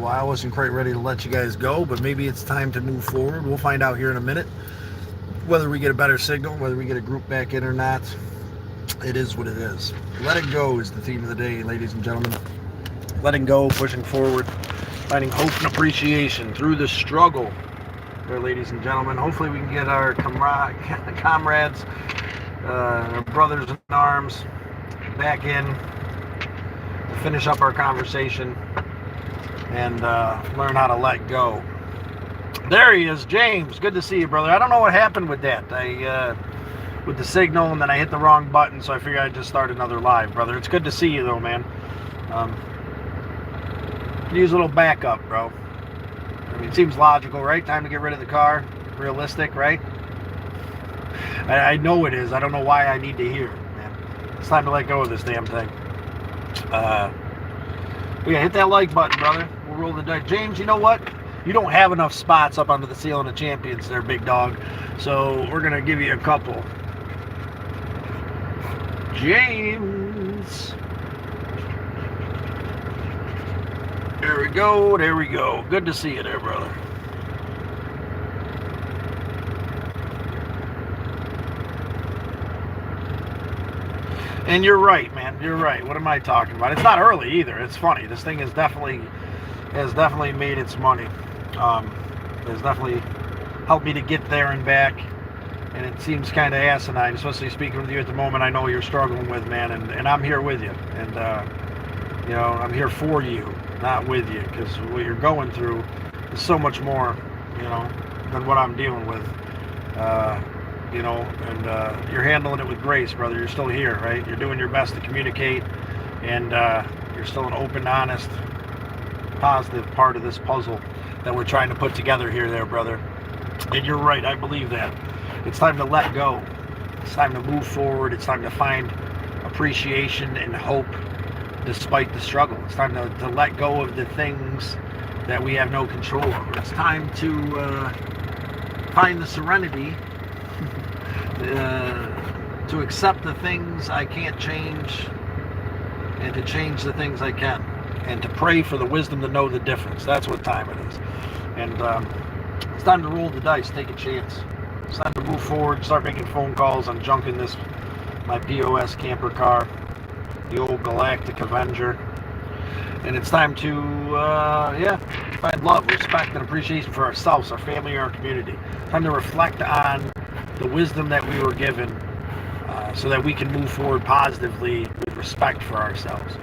while. Wasn't quite ready to let you guys go, but maybe it's time to move forward. We'll find out here in a minute whether we get a better signal, whether we get a group back in or not. It is what it is. Let it go is the theme of the day, ladies and gentlemen. Letting go, pushing forward, finding hope and appreciation through the struggle there, ladies and gentlemen. Hopefully we can get our comrades, our brothers in arms back in, finish up our conversation, and learn how to let go. There he is, James. Good to see you, brother. I don't know what happened with that. With the signal, and then I hit the wrong button, so I figured I'd just start another live, brother. It's good to see you, though, man. Use a little backup, bro. I mean, it seems logical, right? Time to get rid of the car. Realistic, right? I know it is. I don't know why I need to hear it, man. It's time to let go of this damn thing. Yeah, hit that like button, brother. We'll roll the dice. James, you know what? You don't have enough spots up under the Ceiling of Champions there, big dog. So we're going to give you a couple. James. There we go. There we go. Good to see you there, brother. And you're right, man. You're right. What am I talking about? It's not early either. It's funny. This thing has definitely made its money. Has definitely helped me to get there and back. And it seems kind of asinine, especially speaking with you at the moment. I know you're struggling with, man, and I'm here with you. And you know, I'm here for you, not with you, because what you're going through is so much more, you know, than what I'm dealing with. You know, and you're handling it with grace, brother. You're still here, right? You're doing your best to communicate, and you're still an open, honest, positive part of this puzzle that we're trying to put together here, there, brother. And you're right, I believe that. It's time to let go. It's time to move forward. It's time to find appreciation and hope despite the struggle. It's time to let go of the things that we have no control over. It's time to find the serenity to accept the things I can't change and to change the things I can, and to pray for the wisdom to know the difference. That's what time it is. And it's time to roll the dice, take a chance. It's time to move forward, start making phone calls. I'm junking my POS camper car, the old Galactic Avenger. And it's time to find love, respect, and appreciation for ourselves, our family, our community. Time to reflect on the wisdom that we were given, so that we can move forward positively with respect for ourselves,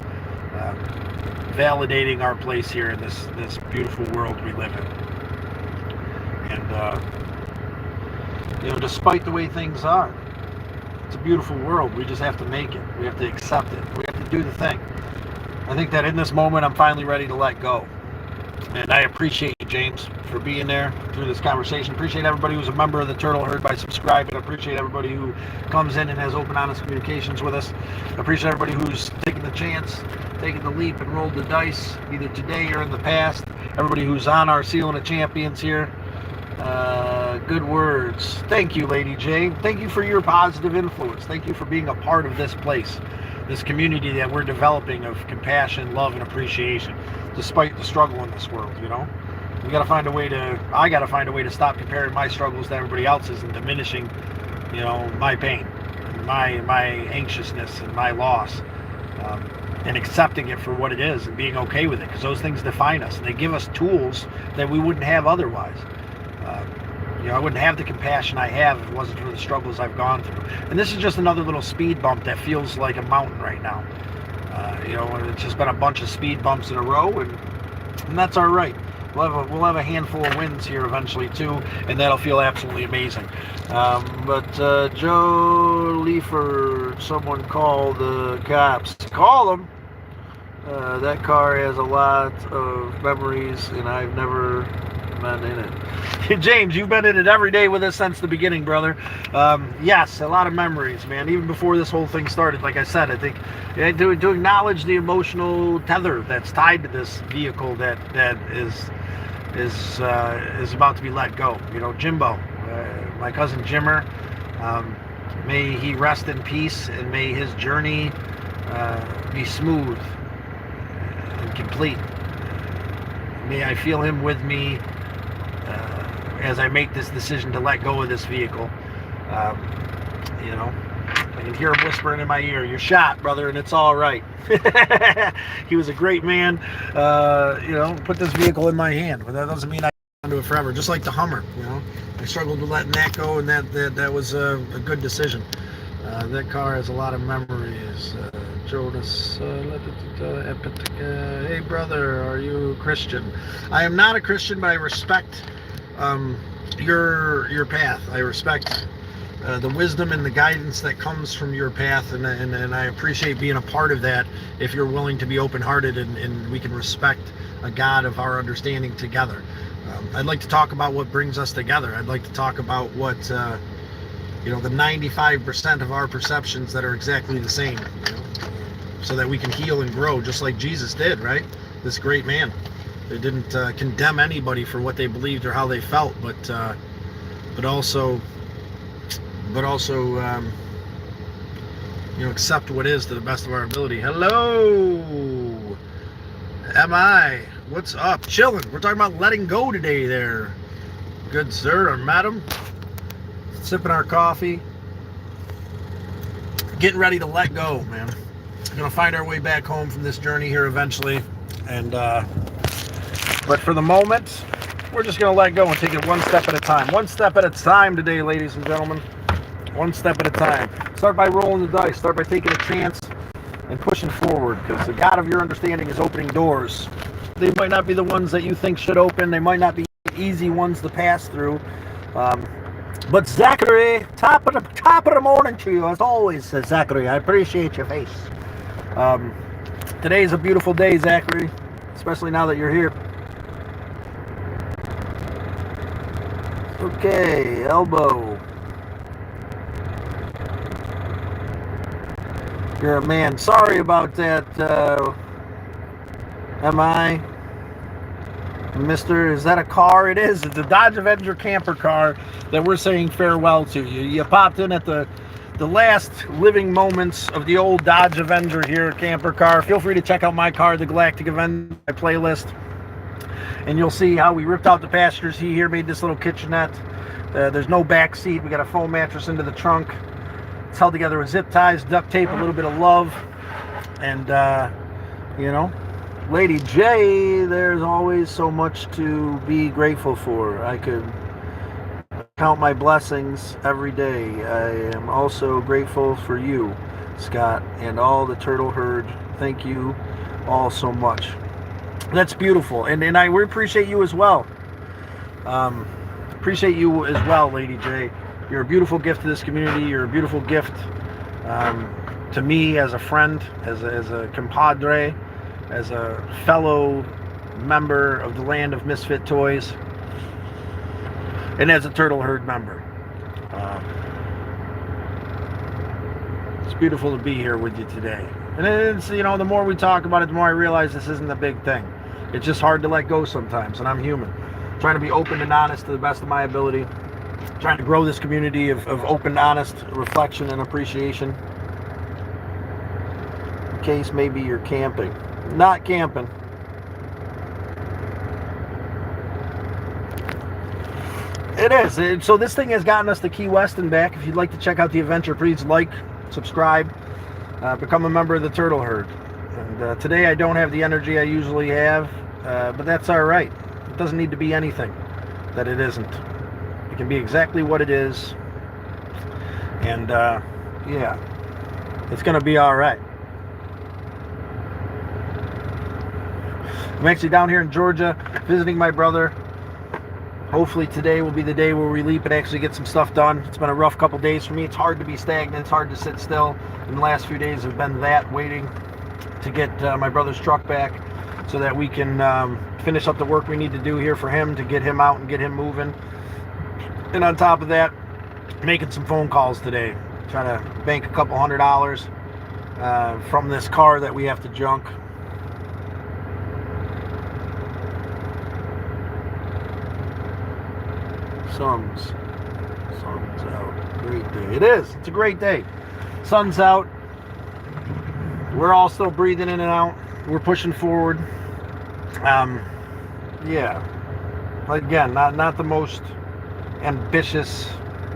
validating our place here in this beautiful world we live in. And you know, despite the way things are, it's a beautiful world. We just have to make it. We have to accept it. We have to do the thing. I think that in this moment, I'm finally ready to let go. And I appreciate you, James, for being there through this conversation. Appreciate everybody who's a member of the Turtle Herd by subscribing. Appreciate everybody who comes in and has open, honest communications with us. Appreciate everybody who's taking the chance, taking the leap, and rolled the dice, either today or in the past. Everybody who's on our Ceiling of Champions here. Good words. Thank you, Lady J. Thank you for your positive influence. Thank you for being a part of this place, this community that we're developing of compassion, love, and appreciation, despite the struggle in this world, you know? I gotta find a way to stop comparing my struggles to everybody else's and diminishing, you know, my pain, my anxiousness, and my loss, and accepting it for what it is and being okay with it, because those things define us and they give us tools that we wouldn't have otherwise. You know, I wouldn't have the compassion I have if it wasn't for the struggles I've gone through. And this is just another little speed bump that feels like a mountain right now. You know, it's just been a bunch of speed bumps in a row, and that's all right. We'll have a handful of wins here eventually too, and that'll feel absolutely amazing. But Joe Leifert, someone call the cops. Call them. That car has a lot of memories, and I've never been in it. James, you've been in it every day with us since the beginning, brother. Yes, a lot of memories, man. Even before this whole thing started, like I said, I think to acknowledge the emotional tether that's tied to this vehicle that is about to be let go. You know, Jimbo, my cousin Jimmer. May he rest in peace, and may his journey be smooth and complete. may I feel him with me as I make this decision to let go of this vehicle. You know, I can hear him whispering in my ear, "You're shot, brother, and it's all right." He was a great man. You know, put this vehicle in my hand, but that doesn't mean I can do it forever. Just like the Hummer, you know, I struggled with letting that go, and that was a good decision. That car has a lot of memories. Jonas, hey brother, are you a Christian? I am not a Christian, but I respect your path. I respect the wisdom and the guidance that comes from your path, and I appreciate being a part of that. If you're willing to be open-hearted and we can respect a God of our understanding together. I'd like to talk about what brings us together. I'd like to talk about what you know, the 95% of our perceptions that are exactly the same, you know, so that we can heal and grow just like Jesus did, right? This great man. They didn't condemn anybody for what they believed or how they felt, but also you know, accept what is to the best of our ability. Hello, M.I. What's up? Chilling. We're talking about letting go today there, good sir or madam. Sipping our coffee, getting ready to let go, man. We're gonna find our way back home from this journey here eventually, and but for the moment, we're just gonna let go and take it one step at a time. One step at a time today, ladies and gentlemen. One step at a time. Start by rolling the dice. Start by taking a chance and pushing forward, because the God of your understanding is opening doors. They might not be the ones that you think should open. They might not be easy ones to pass through. But Zachary, top of the morning to you, as always, says Zachary. I appreciate your face. Today's a beautiful day, Zachary, especially now that you're here. Okay, elbow. You're a man. Sorry about that, M.I. Mister, is that a car? It is. It's a Dodge Avenger camper car that we're saying farewell to. You popped in at the last living moments of the old Dodge Avenger here, camper car. Feel free to check out my car, the Galactic Avenger, my playlist, and you'll see how we ripped out the passenger seat here, made this little kitchenette. There's no back seat. We got a foam mattress into the trunk. It's held together with zip ties, duct tape, a little bit of love, and you know, Lady J, there's always so much to be grateful for. I could count my blessings every day. I am also grateful for you, Scott, and all the turtle herd. Thank you all so much. That's beautiful, and we appreciate you as well. Appreciate you as well, Lady J. You're a beautiful gift to this community. You're a beautiful gift to me as a friend, as a compadre, as a fellow member of the Land of Misfit Toys, and as a Turtle Herd member. It's beautiful to be here with you today. And it's, you know, the more we talk about it, the more I realize this isn't a big thing. It's just hard to let go sometimes, and I'm human. Trying to be open and honest to the best of my ability. Trying to grow this community of open, honest reflection and appreciation. In case maybe you're camping. Not camping. It is. So this thing has gotten us to Key West and back. If you'd like to check out the adventure, please like, subscribe, become a member of the Turtle Herd. And today I don't have the energy I usually have, but that's all right. It doesn't need to be anything that it isn't. It can be exactly what it is. And yeah, it's going to be all right. I'm actually down here in Georgia visiting my brother. Hopefully today will be the day where we leap and actually get some stuff done. It's been a rough couple days for me. It's hard to be stagnant. It's hard to sit still. And the last few days have been that, waiting to get my brother's truck back so that we can finish up the work we need to do here for him, to get him out and get him moving. And on top of that, making some phone calls today. Trying to bank a couple $100 from this car that we have to junk. Sun's out. Great day. It is. It's a great day. Sun's out. We're all still breathing in and out. We're pushing forward. yeah. Again, not the most ambitious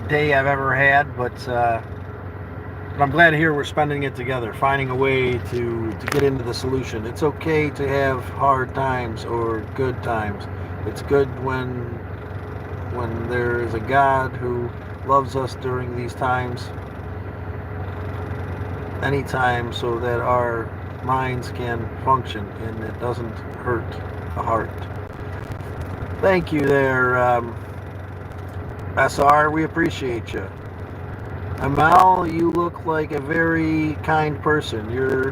day I've ever had, but I'm glad to hear we're spending it together, finding a way to get into the solution. It's okay to have hard times or good times. It's good when there is a God who loves us during these times, anytime, so that our minds can function and it doesn't hurt the heart. Thank you there, SR. We appreciate you. Amal, you look like a very kind person. You're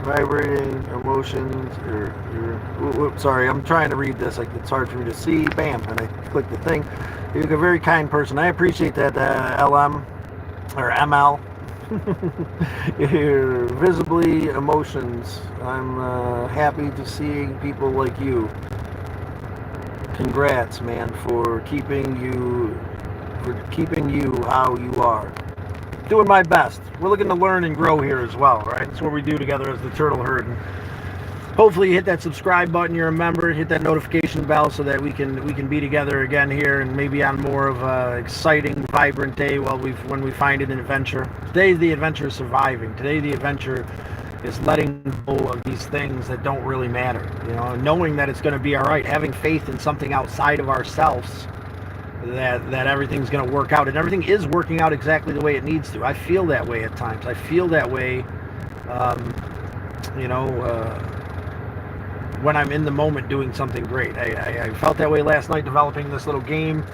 vibrating emotions. Sorry, I'm trying to read this. Like, it's hard for me to see. Bam, and I click the thing. You look a very kind person. I appreciate that, LM or ML. You're visibly emotions. I'm happy to see people like you. Congrats, man, for keeping you how you are. Doing my best. We're looking to learn and grow here as well, right? That's what we do together as the Turtle Herd. And hopefully you hit that subscribe button, you're a member, hit that notification bell so that we can be together again here and maybe on more of a exciting, vibrant day when we find an adventure. Today the adventure is surviving. Today the adventure is letting go of these things that don't really matter, knowing that it's going to be all right, having faith in something outside of ourselves, that everything's going to work out, and everything is working out exactly the way it needs to. I feel that way at times. I feel that way, when I'm in the moment doing something great. I felt that way last night developing this little game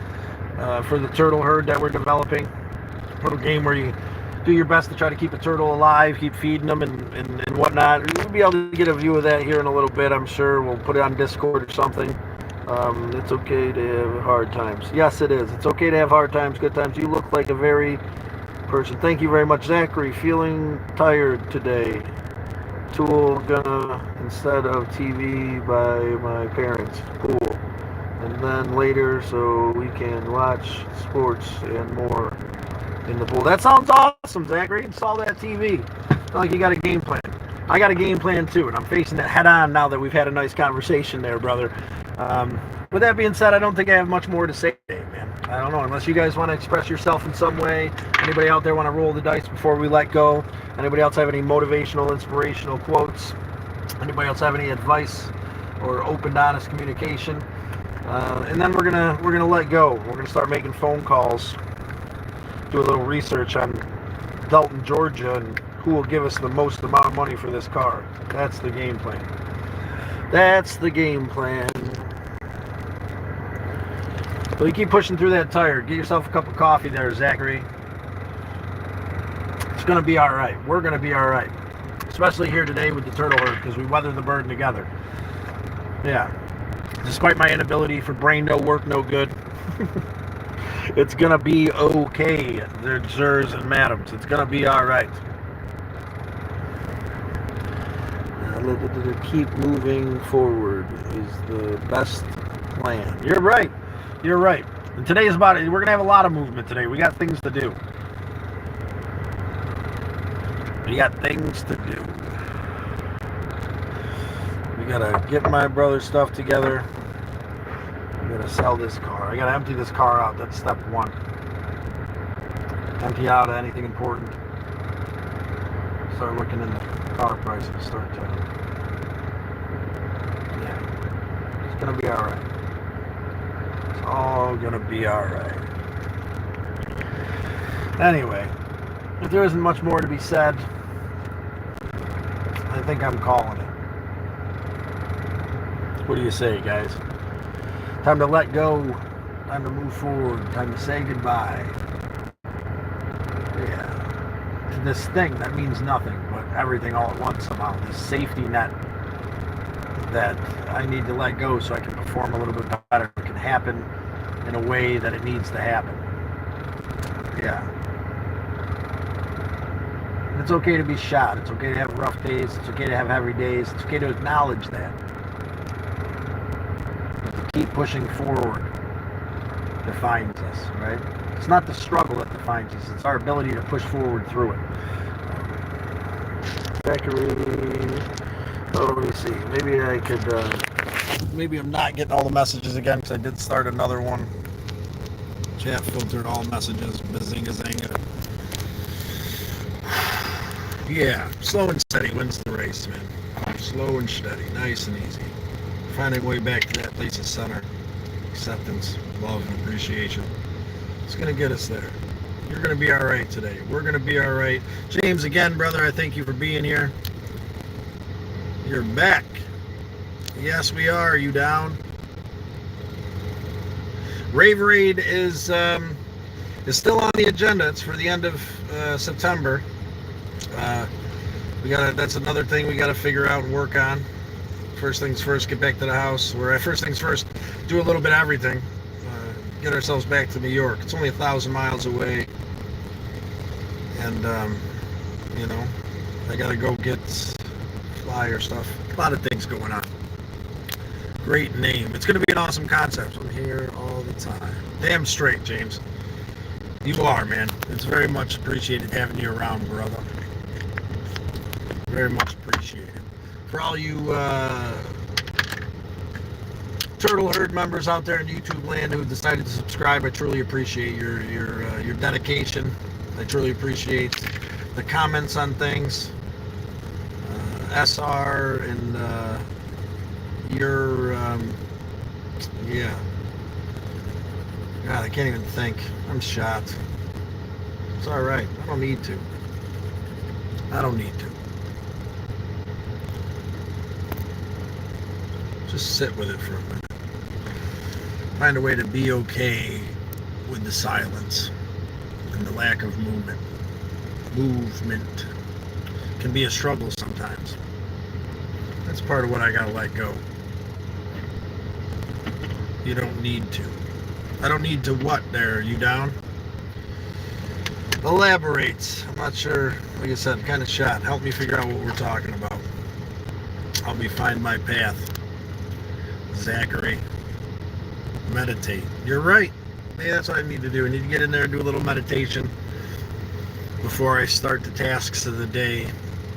for the Turtle Herd that we're developing. A little game where you do your best to try to keep a turtle alive, keep feeding them and whatnot. We'll be able to get a view of that here in a little bit, I'm sure. We'll put it on Discord or something. It's okay to have hard times. Yes, it is. It's okay to have hard times, good times. You look like a very person. Thank you very much, Zachary. Feeling tired today. Tool gonna instead of TV by my parents' pool. And then later so we can watch sports and more in the pool. That sounds awesome, Zachary. Install that TV. Sounds like you got a game plan. I got a game plan too, and I'm facing it head on now that we've had a nice conversation there, brother. With that being said, I don't think I have much more to say today, man. I don't know, unless you guys want to express yourself in some way. Anybody out there want to roll the dice before we let go? Anybody else have any motivational, inspirational quotes? Anybody else have any advice or open, honest communication? And then we're gonna let go. We're gonna start making phone calls, do a little research on Dalton, Georgia, and who will give us the most amount of money for this car. That's the game plan. That's the game plan. So you keep pushing through that tire. Get yourself a cup of coffee there, Zachary. It's going to be all right. We're going to be all right. Especially here today with the Turtle Herd, because we weather the burden together. Yeah. Despite my inability for brain no work, no good. It's going to be okay, there, sirs and madams. It's going to be all right. Keep moving forward is the best plan. You're right. You're right. And today is about it. We're going to have a lot of movement today. We got things to do. We got things to do. We got to get my brother's stuff together. We got to sell this car. I got to empty this car out. That's step one. Empty out anything important. Start looking in the car prices. Start to... Yeah. It's going to be all right. It's all going to be all right. Anyway, if there isn't much more to be said, I think I'm calling it. What do you say, guys? Time to let go. Time to move forward. Time to say goodbye. Yeah. To this thing that means nothing, but everything all at once somehow. This safety net that I need to let go so I can perform a little bit better. It can happen in a way that it needs to happen. Yeah. It's okay to be shot. It's okay to have rough days. It's okay to have heavy days. It's okay to acknowledge that. But to keep pushing forward defines us, right? It's not the struggle that defines us. It's our ability to push forward through it. Zachary, oh, let me see. Maybe I could maybe I'm not getting all the messages again because I did start another one. Chat filtered all messages. Bazinga zanga. Yeah, slow and steady wins the race, man. Slow and steady, nice and easy. Finding a way back to that place of center. Acceptance, love, and appreciation. It's going to get us there. You're going to be all right today. We're going to be all right. James, again, brother, I thank you for being here. You're back. Yes, we are. Are you down? Rave Raid is still on the agenda. It's for the end of September. That's another thing we gotta figure out and work on. First things first, get back to the house. First things first, do a little bit of everything. Get ourselves back to New York. It's only 1,000 miles away, and I gotta go get flyer stuff. A lot of things going on. Great name. It's gonna be an awesome concept. I'm here all the time. Damn straight, James. You are, man. It's very much appreciated having you around, brother. Very much appreciated. For all you Turtle Herd members out there in YouTube land who decided to subscribe, I truly appreciate your dedication. I truly appreciate the comments on things. SR and yeah. God, I can't even think. I'm shot. It's all right. I don't need to. Just sit with it for a minute. Find a way to be okay with the silence and the lack of movement. Movement can be a struggle sometimes. That's part of what I gotta let go. You don't need to. I don't need to what there? Are you down? Elaborate. I'm not sure. Like I said, kind of shot. Help me figure out what we're talking about. Help me find my path. Zachary. Meditate. You're right. Hey, that's what I need to do. I need to get in there and do a little meditation before I start the tasks of the day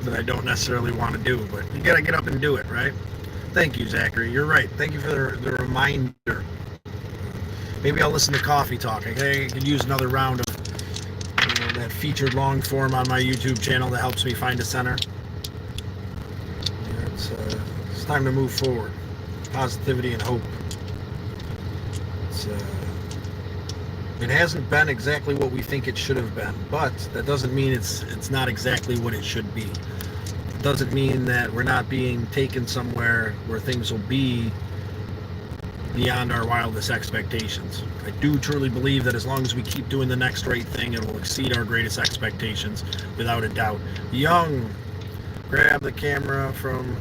that I don't necessarily want to do. But you gotta get up and do it, right? Thank you, Zachary. You're right. Thank you for the reminder. Maybe I'll listen to Coffee Talk. I could use another round of that featured long form on my YouTube channel that helps me find a center. Yeah, it's time to move forward. Positivity and hope. It hasn't been exactly what we think it should have been, but that doesn't mean it's not exactly what it should be. It doesn't mean that we're not being taken somewhere where things will be beyond our wildest expectations. I do truly believe that as long as we keep doing the next right thing, it will exceed our greatest expectations, without a doubt. Young, grab the camera from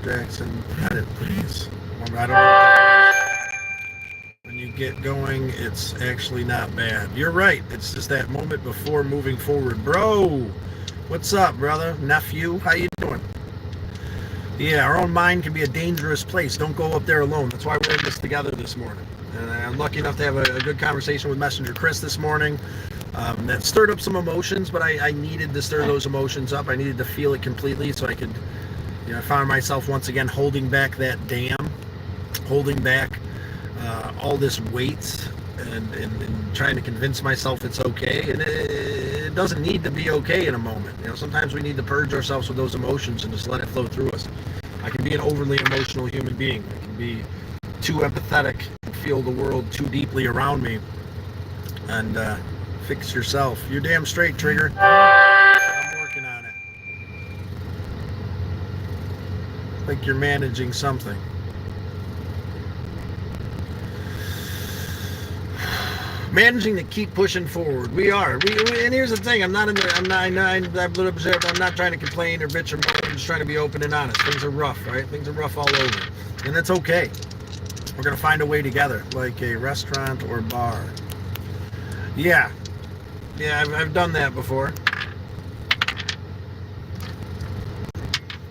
Jackson. Got it, please. I don't know what that is. When you get going, it's actually not bad. You're right. It's just that moment before moving forward. Bro, what's up, brother? Nephew, how you doing? Yeah, our own mind can be a dangerous place. Don't go up there alone. That's why we're in this together this morning. And I'm lucky enough to have a good conversation with Messenger Chris this morning. That stirred up some emotions, but I needed to stir those emotions up. I needed to feel it completely so I could, I found myself once again holding back that dam, holding back all this weight and trying to convince myself it's okay. And it doesn't need to be okay in a moment. Sometimes we need to purge ourselves with those emotions and just let it flow through us. I can be an overly emotional human being. I can be too empathetic and feel the world too deeply around me. And fix yourself. You're damn straight, Trigger. I'm working on it. Like you're managing something. Managing to keep pushing forward. We are. And here's the thing. I'm not trying to complain or bitch or moan. I'm just trying to be open and honest. Things are rough, right? Things are rough all over. And that's okay. We're going to find a way together, like a restaurant or bar. Yeah. Yeah, I've done that before.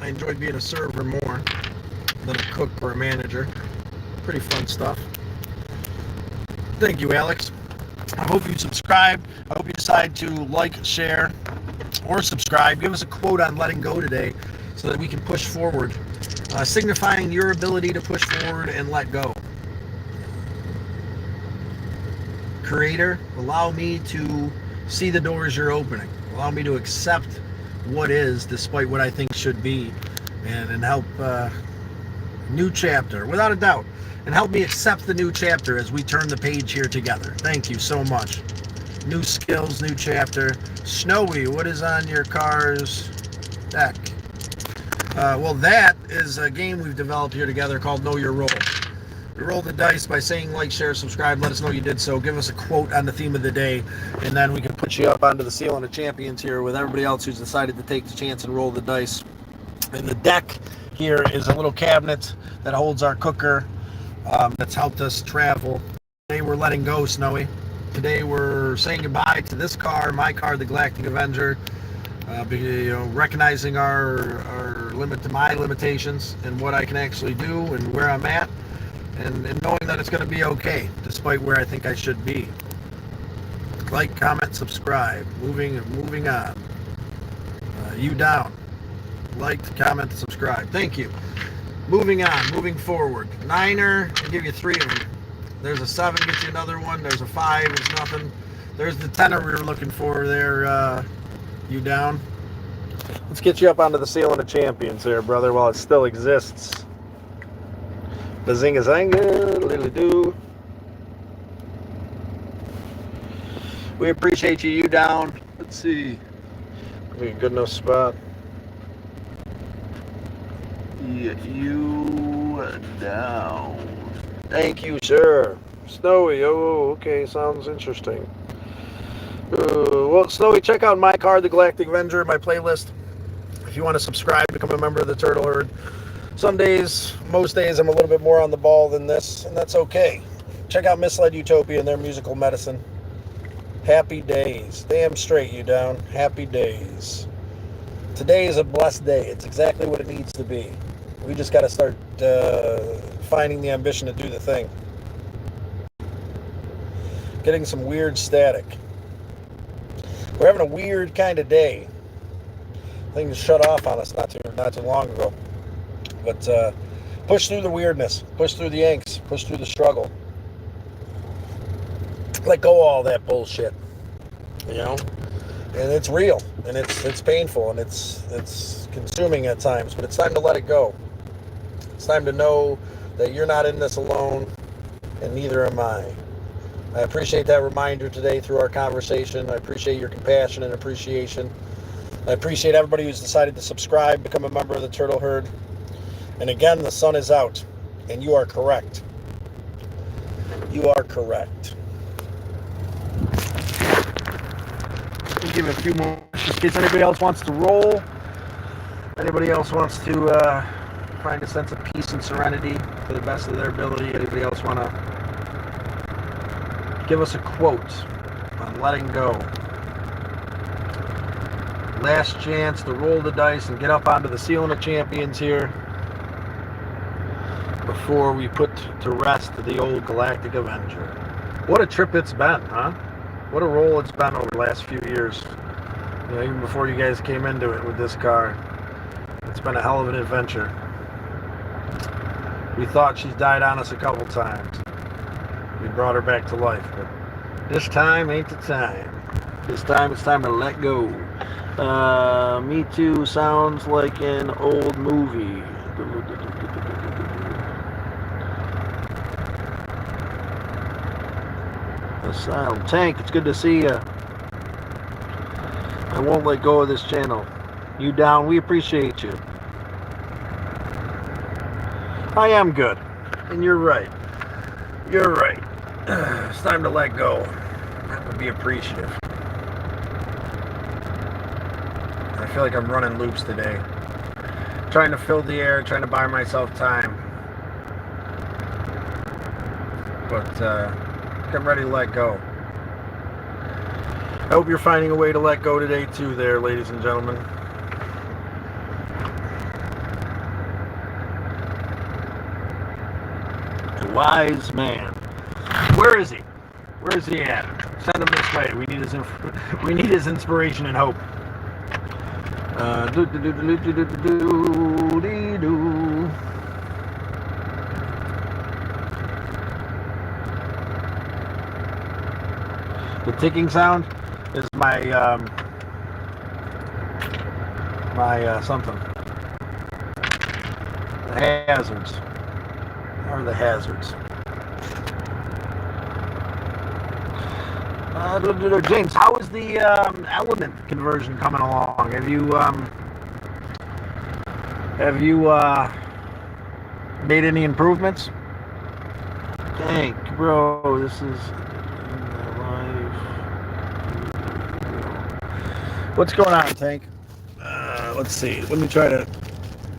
I enjoyed being a server more than a cook or a manager. Pretty fun stuff. Thank you, Alex. I hope you subscribe. I hope you decide to like, share, or subscribe. Give us a quote on letting go today so that we can push forward signifying your ability to push forward and let go. Creator, allow me to see the doors you're opening. Allow me to accept what is despite what I think should be, and help new chapter, without a doubt, and help me accept the new chapter as we turn the page here together. Thank you so much. New skills, new chapter. Snowy, what is on your car's deck? Well, that is a game we've developed here together called Know Your Role. We roll the dice by saying like, share, subscribe. Let us know you did so. Give us a quote on the theme of the day, and then we can put you up onto the Ceiling of Champions here with everybody else who's decided to take the chance and roll the dice. And the deck here is a little cabinet that holds our cooker that's helped us travel. Today we're letting go, Snowy. Today we're saying goodbye to this car, my car, the Galactic Avenger. Recognizing my limitations and what I can actually do and where I'm at, and knowing that it's going to be okay despite where I think I should be. Like, comment, subscribe. Moving on. You down. Like, comment, subscribe. Thank you. Moving on. Moving forward. Niner. I'll give you 3 of them. There's a 7. Get you another one. There's a 5. There's nothing. There's the 10 we were looking for there. You down? Let's get you up onto the Ceiling of Champions there, brother, while it still exists. Bazinga zanga, lily do. We appreciate you down. Let's see. Be a good enough spot. You down. Thank you, sir. Snowy. Oh, okay. Sounds interesting. Well, Snowy, check out my card, the Galactic Avenger, my playlist. If you want to subscribe, become a member of the Turtle Herd. Some days, most days, I'm a little bit more on the ball than this, and that's okay. Check out Misled Utopia and their musical medicine. Happy days. Damn straight, you down. Happy days. Today is a blessed day. It's exactly what it needs to be. We just got to start finding the ambition to do the thing. Getting some weird static. We're having a weird kind of day. Things shut off on us not too long ago. But push through the weirdness. Push through the angst. Push through the struggle. Let go of all that bullshit. You know? And it's real. And it's painful. And it's consuming at times. But it's time to let it go. It's time to know that you're not in this alone. And neither am I. I appreciate that reminder today through our conversation. I appreciate your compassion and appreciation. I appreciate everybody who's decided to subscribe, become a member of the Turtle Herd. And again, the sun is out, and you are correct. You are correct. We'll give it a few more just in case anybody else wants to roll. Anybody else wants to find a sense of peace and serenity to the best of their ability. Anybody else want to give us a quote on letting go? Last chance to roll the dice and get up onto the Ceiling of Champions here before we put to rest the old Galactic Avenger. What a trip it's been, huh? What a roll it's been over the last few years. You know, even before you guys came into it with this car. It's been a hell of an adventure. We thought she's died on us a couple times. We brought her back to life, but this time ain't the time. This time it's time to let go. Me Too sounds like an old movie. Asylum Tank, it's good to see you. I won't let go of this channel. You down, we appreciate you. I am good, and you're right. You're right. It's time to let go. That would be appreciative. I feel like I'm running loops today. Trying to fill the air, trying to buy myself time. But I'm ready to let go. I hope you're finding a way to let go today too there, ladies and gentlemen. A wise man. Where is he? Where is he at? Send him this way. We need his inspiration and hope. Do The ticking sound is my something. The hazards. Or the hazards. James, how is the element conversion coming along? Have you made any improvements? Tank, bro, this is live. What's going on, Tank? Let's see. Let me try to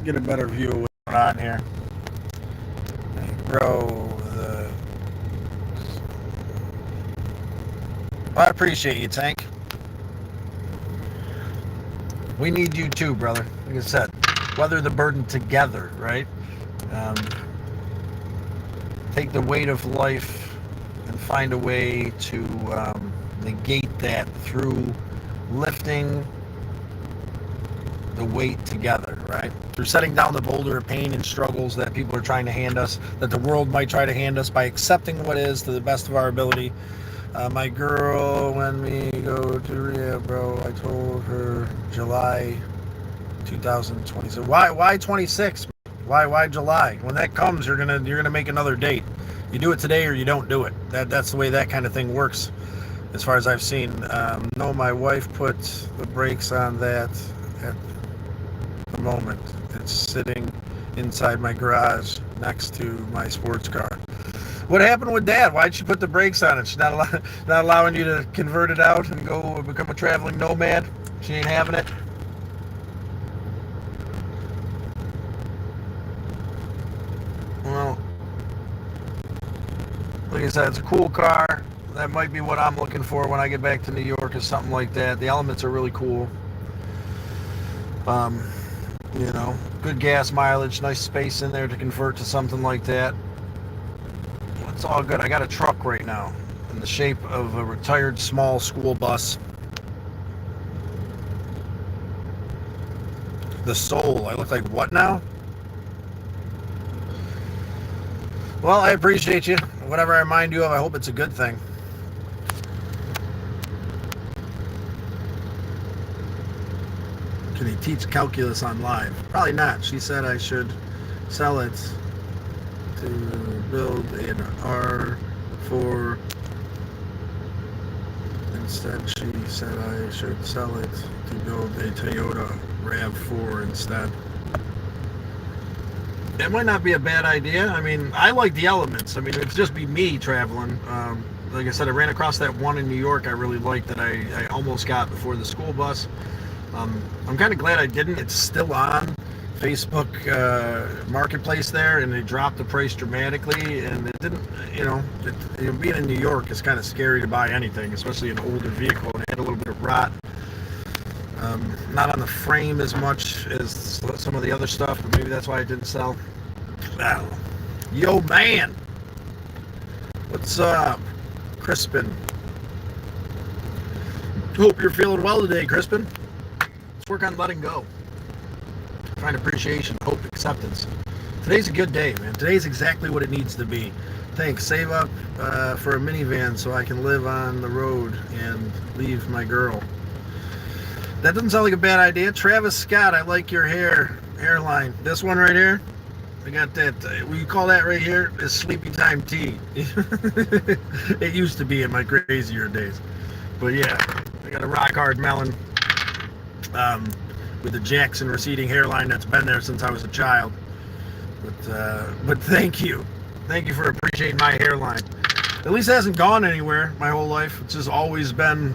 get a better view of what's going on here. Tank, bro, I appreciate you, Tank. We need you too, brother. Like I said, weather the burden together, right? Take the weight of life and find a way to negate that through lifting the weight together, right? Through setting down the boulder of pain and struggles that people are trying to hand us, that the world might try to hand us, by accepting what is to the best of our ability. My girl, when we go to rehab, bro, I told her July 2020. So why 26? Why July? When that comes, you're gonna make another date. You do it today or you don't do it. That's the way that kind of thing works, as far as I've seen. No, my wife put the brakes on that at the moment. It's sitting inside my garage next to my sports car. What happened with that? Why'd she put the brakes on it? She's not allowing you to convert it out and go become a traveling nomad? She ain't having it? Well, like I said, it's a cool car. That might be what I'm looking for when I get back to New York, is something like that. The elements are really cool. Good gas mileage, nice space in there to convert to something like that. It's all good. I got a truck right now in the shape of a retired small school bus. The Soul. I look like what now? Well, I appreciate you. Whatever I remind you of, I hope it's a good thing. Can he teach calculus on live? Probably not. She said I should sell it to build an R4. Instead, she said I should sell it to build a Toyota RAV4 instead. It might not be a bad idea. I mean, I like the elements. I mean, it'd just be me traveling. Like I said, I ran across that one in New York I really liked that I almost got before the school bus. I'm kind of glad I didn't. It's still on Facebook Marketplace there, and they dropped the price dramatically, and it didn't, being in New York, it's kind of scary to buy anything, especially an older vehicle, and it had a little bit of rot. Not on the frame as much as some of the other stuff, but maybe that's why it didn't sell. I don't know. Yo, man! What's up, Crispin? Hope you're feeling well today, Crispin. Let's work on letting go. Find appreciation, hope, acceptance. Today's a good day, man. Today's exactly what it needs to be. Thanks. Save up for a minivan so I can live on the road and leave my girl. That doesn't sound like a bad idea. Travis Scott, I like your hairline. This one right here, I got that. What you call that right here is sleepy time tea. It used to be in my crazier days. But yeah, I got a rock hard melon with the Jackson receding hairline that's been there since I was a child. But thank you. Thank you for appreciating my hairline. At least it hasn't gone anywhere my whole life. It's just always been,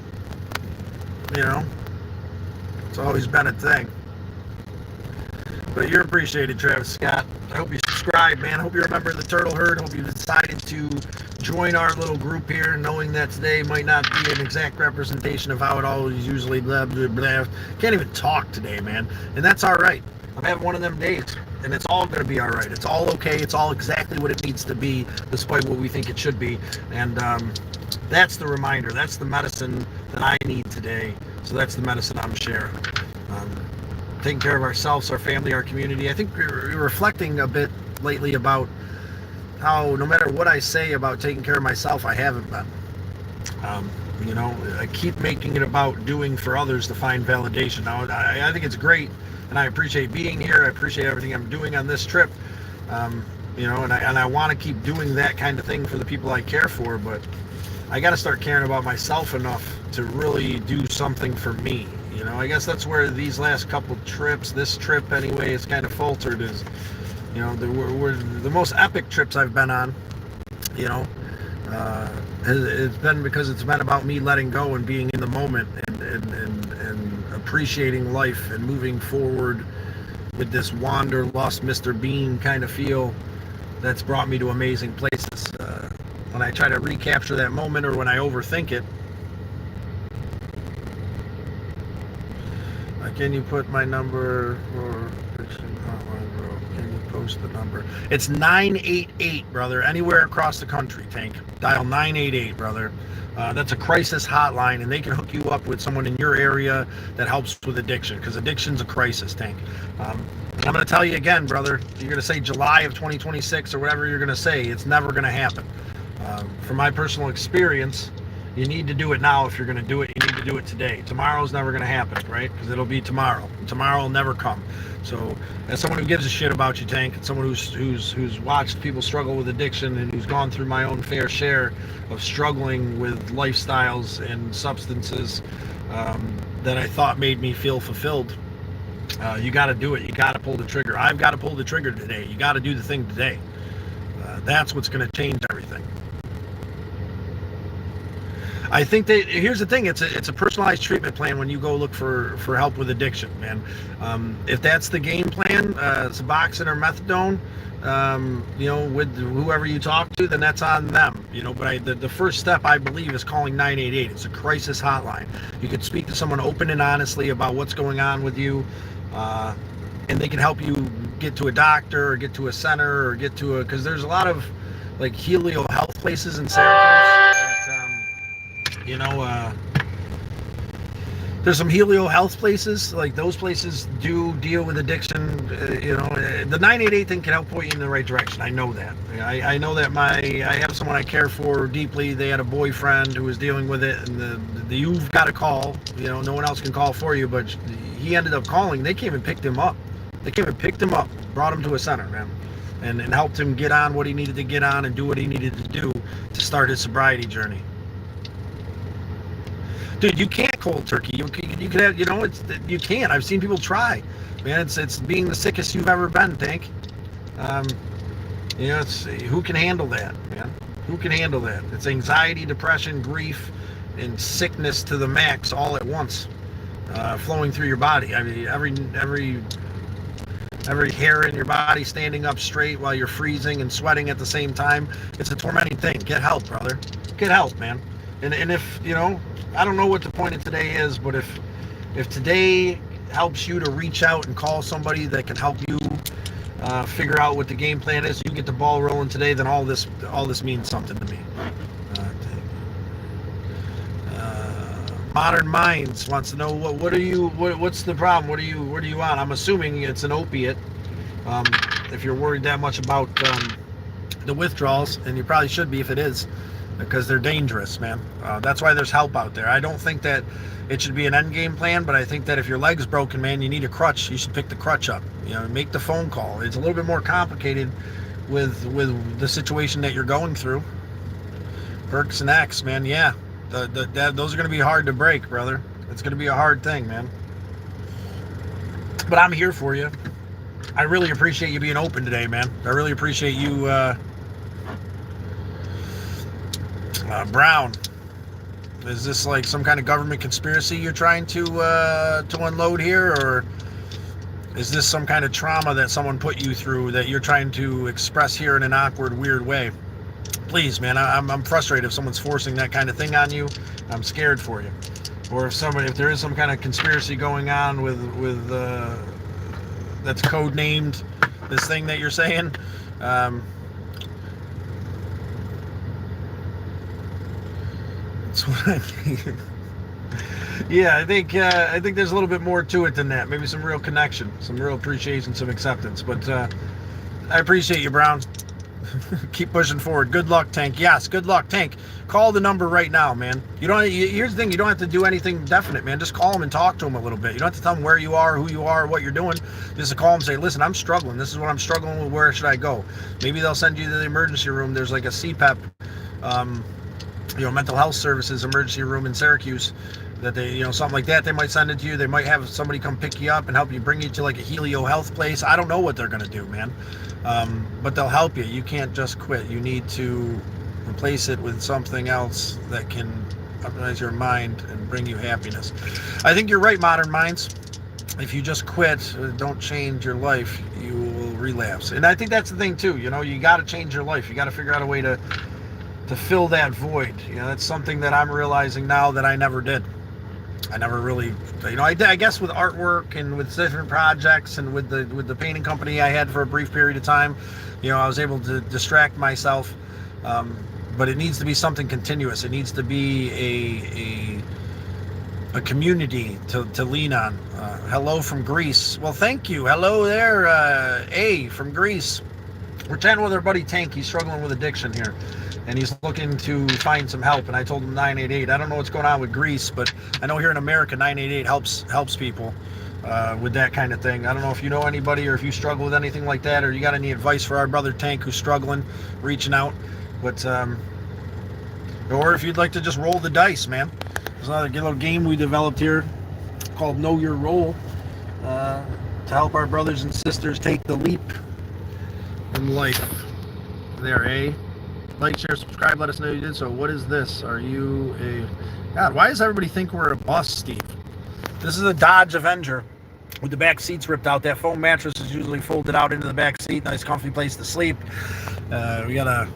it's always been a thing. But you're appreciated, Travis Scott. I hope you subscribe, man. I hope you're a member of the Turtle Herd. I hope you decided to join our little group here, knowing that today might not be an exact representation of how it always usually blah, blah, blah. Can't even talk today, man. And that's all right. I'm having one of them days, and it's all going to be all right. It's all okay. It's all exactly what it needs to be, despite what we think it should be. And that's the reminder. That's the medicine that I need today. So that's the medicine I'm sharing. Taking care of ourselves, our family, our community. I think we're reflecting a bit lately about how no matter what I say about taking care of myself, I haven't been. You know, I keep making it about doing for others to find validation. Now, I think it's great, and I appreciate being here. I appreciate everything I'm doing on this trip. You know, and I want to keep doing that kind of thing for the people I care for, but I got to start caring about myself enough to really do something for me. You know, I guess that's where these last couple trips, this trip anyway, is kind of faltered. Is, you know, were the most epic trips I've been on. You know, it's been because it's been about me letting go and being in the moment and appreciating life and moving forward with this wanderlust Mr. Bean kind of feel that's brought me to amazing places. When I try to recapture that moment or when I overthink it, can you put my number or can you post the number? It's 988, brother. Anywhere across the country, Tank. Dial 988, brother. That's a crisis hotline, and they can hook you up with someone in your area that helps with addiction, because addiction's a crisis, Tank. I'm going to tell you again, brother. You're going to say July of 2026 or whatever you're going to say. It's never going to happen. From my personal experience, you need to do it now. If you're going to do it, you need to do it today. Tomorrow's never going to happen, right? Because it'll be tomorrow. Tomorrow will never come. So, as someone who gives a shit about you, Tank, and someone who's watched people struggle with addiction and who's gone through my own fair share of struggling with lifestyles and substances that I thought made me feel fulfilled, you got to do it. You got to pull the trigger. I've got to pull the trigger today. You got to do the thing today. That's what's going to change everything. I think that here's the thing: it's a personalized treatment plan when you go look for help with addiction, man. If that's the game plan, Suboxone or methadone, you know, with whoever you talk to, then that's on them, you know. But the first step, I believe, is calling 988. It's a crisis hotline. You can speak to someone open and honestly about what's going on with you, and they can help you get to a doctor or get to a center or get to because there's a lot of like Helio Health places in Syracuse. You know, there's some Helio Health places, like those places do deal with addiction. You know, the 988 thing can help point you in the right direction. I know that. I know that I have someone I care for deeply. They had a boyfriend who was dealing with it, and you've got to call. You know, no one else can call for you, but he ended up calling. They came and picked him up. They came and picked him up, brought him to a center, man, and helped him get on what he needed to get on and do what he needed to do to start his sobriety journey. Dude, you can't cold turkey. You can have, you know, you can't. I've seen people try, man. It's being the sickest you've ever been, Tank. You know, it's who can handle that, man? Who can handle that? It's anxiety, depression, grief, and sickness to the max all at once, flowing through your body. I mean, every hair in your body standing up straight while you're freezing and sweating at the same time. It's a tormenting thing. Get help, brother. Get help, man. And if, you know, I don't know what the point of today is, but if today helps you to reach out and call somebody that can help you figure out what the game plan is, you get the ball rolling today, then all this means something to me. Modern Minds wants to know what's the problem? What are you on? I'm assuming it's an opiate. If you're worried that much about the withdrawals, and you probably should be if it is, because they're dangerous, man. That's why there's help out there. I don't think that it should be an end game plan, but I think that if your leg's broken, man, you need a crutch. You should pick the crutch up. You know, make the phone call. It's a little bit more complicated with the situation that you're going through. Perks and X, man. Yeah, those are going to be hard to break, brother. It's going to be a hard thing, man. But I'm here for you. I really appreciate you being open today, man. I really appreciate you. Brown, is this like some kind of government conspiracy you're trying to unload here, or is this some kind of trauma that someone put you through that you're trying to express here in an awkward, weird way? Please, man, I'm frustrated if someone's forcing that kind of thing on you. I'm scared for you. Or if there is some kind of conspiracy going on with that's code named this thing that you're saying. What I mean. Yeah, I think there's a little bit more to it than that. Maybe some real connection, some real appreciation, some acceptance. But I appreciate you, Brown. Keep pushing forward. Good luck, Tank. Yes, good luck, Tank. Call the number right now, man. Here's the thing, you don't have to do anything definite, man. Just call them and talk to them a little bit. You don't have to tell them where you are, who you are, what you're doing. Just call them and say, listen, I'm struggling. This is what I'm struggling with. Where should I go? Maybe they'll send you to the emergency room. There's like a CPEP, mental health services emergency room in Syracuse that they, something like that. They might send it to you. They might have somebody come pick you up and help you, bring you to like a Helio Health place. I don't know what they're going to do, man. But they'll help you. You can't just quit. You need to replace it with something else that can optimize your mind and bring you happiness. I think you're right, Modern Minds. If you just quit, don't change your life, you will relapse. And I think that's the thing too. You got to change your life. You got to figure out a way to fill that void. That's something that I'm realizing now that I never did. I never really, I guess with artwork and with different projects and with the painting company I had for a brief period of time, I was able to distract myself. But it needs to be something continuous. It needs to be a community to lean on. Hello from Greece. Well, thank you. Hello there, A from Greece. We're chatting with our buddy Tank. He's struggling with addiction here, and he's looking to find some help. And I told him 988. I don't know what's going on with Greece, but I know here in America 988 helps people with that kind of thing. I don't know if you know anybody or if you struggle with anything like that, or you got any advice for our brother Tank who's struggling, reaching out. But or if you'd like to just roll the dice, man. There's another little game we developed here called Know Your Role to help our brothers and sisters take the leap in life. There, eh? Like, share, subscribe, let us know you did so. What is this? Are you a... God, why does everybody think we're a bus, Steve? This is a Dodge Avenger with the back seats ripped out. That foam mattress is usually folded out into the back seat. Nice comfy place to sleep. We got a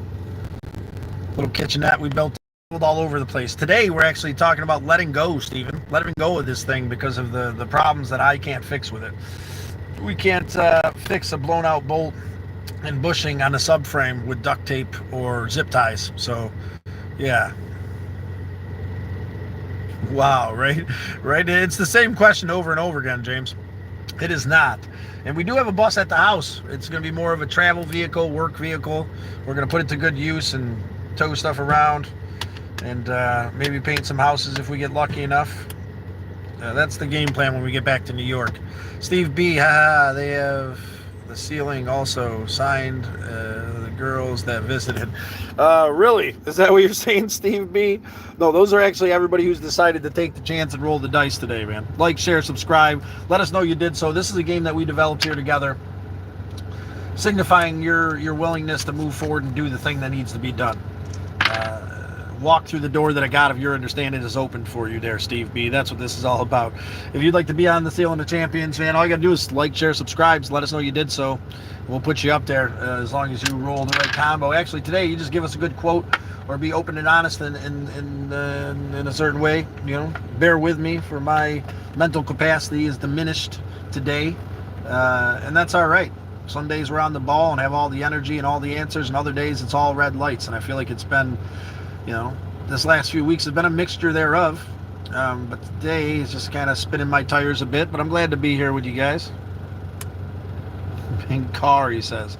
little kitchenette we built all over the place. Today we're actually talking about letting go, Stephen. Letting go of this thing because of the problems that I can't fix with it. We can't fix a blown out bolt and bushing on a subframe with duct tape or zip ties. So yeah. Wow, right? It's the same question over and over again, James. It is not. And we do have a bus at the house. It's going to be more of a travel vehicle, work vehicle. We're going to put it to good use and tow stuff around and maybe paint some houses if we get lucky enough. That's the game plan when we get back to New York. Steve B, haha, they have the ceiling also signed the girls that visited. Really? Is that what you're saying, Steve B? No, those are actually everybody who's decided to take the chance and roll the dice today, man. Like, share, subscribe. Let us know you did so. This is a game that we developed here together, signifying your willingness to move forward and do the thing that needs to be done. Walk through the door that a God of your understanding is open for you there, Steve B. That's what this is all about. If you'd like to be on the Sailing to Champions, man, all you got to do is like, share, subscribe. Let us know you did so. We'll put you up there as long as you roll the right combo. Actually, today, you just give us a good quote or be open and honest in a certain way. Bear with me for my mental capacity is diminished today, and that's all right. Some days we're on the ball and have all the energy and all the answers, and other days it's all red lights. And I feel like it's been, this last few weeks has been a mixture thereof. But today is just kind of spinning my tires a bit. But I'm glad to be here with you guys. Pink car, he says.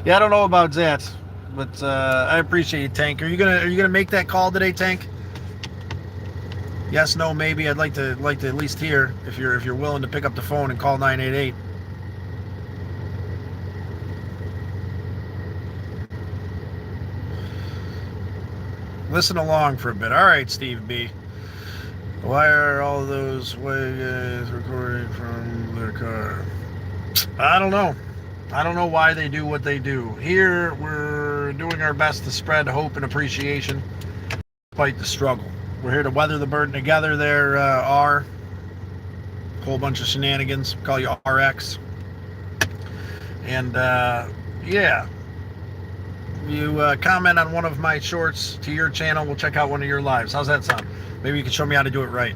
Yeah, I don't know about that, but I appreciate it, Tank. Are you gonna make that call today, Tank? Yes, no, maybe. I'd like to at least hear if you're willing to pick up the phone and call 988. Listen along for a bit. All right, Steve B. Why are all those way guys recording from their car? I don't know. I don't know why they do what they do. Here, we're doing our best to spread hope and appreciation despite the struggle. We're here to weather the burden together. There are a whole bunch of shenanigans. Call you RX. And, yeah. You comment on one of my shorts to your channel, we'll check out one of your lives. How's that sound? Maybe you can show me how to do it right.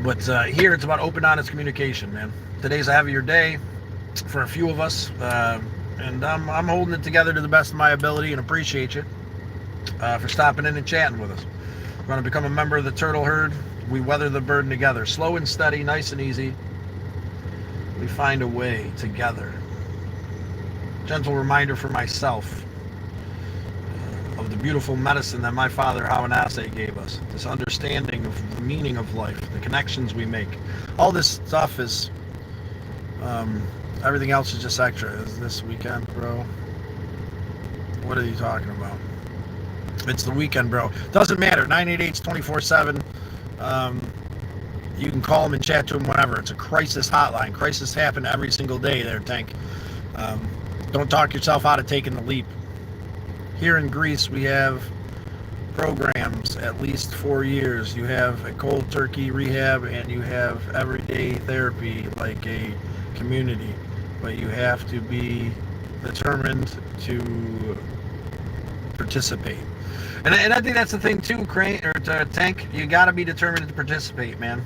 But here it's about open, honest communication, man. Today's a heavier day for a few of us, and I'm holding it together to the best of my ability and appreciate you for stopping in and chatting with us. We're going to become a member of the Turtle Herd. We weather the burden together. Slow and steady, nice and easy. We find a way together. gentle reminder for myself of the beautiful medicine that my father Hawanase gave us. This understanding of the meaning of life, the connections we make. All this stuff is, everything else is just extra. Is this weekend, bro? What are you talking about? It's the weekend, bro. Doesn't matter. 988's 24/7. You can call them and chat to them whenever. It's a crisis hotline. Crisis happen every single day there, Tank. Don't talk yourself out of taking the leap. Here in Greece, we have programs at least 4 years. You have a cold turkey rehab and you have everyday therapy like a community. But you have to be determined to participate. And I think that's the thing too, Tank. You got to be determined to participate, man.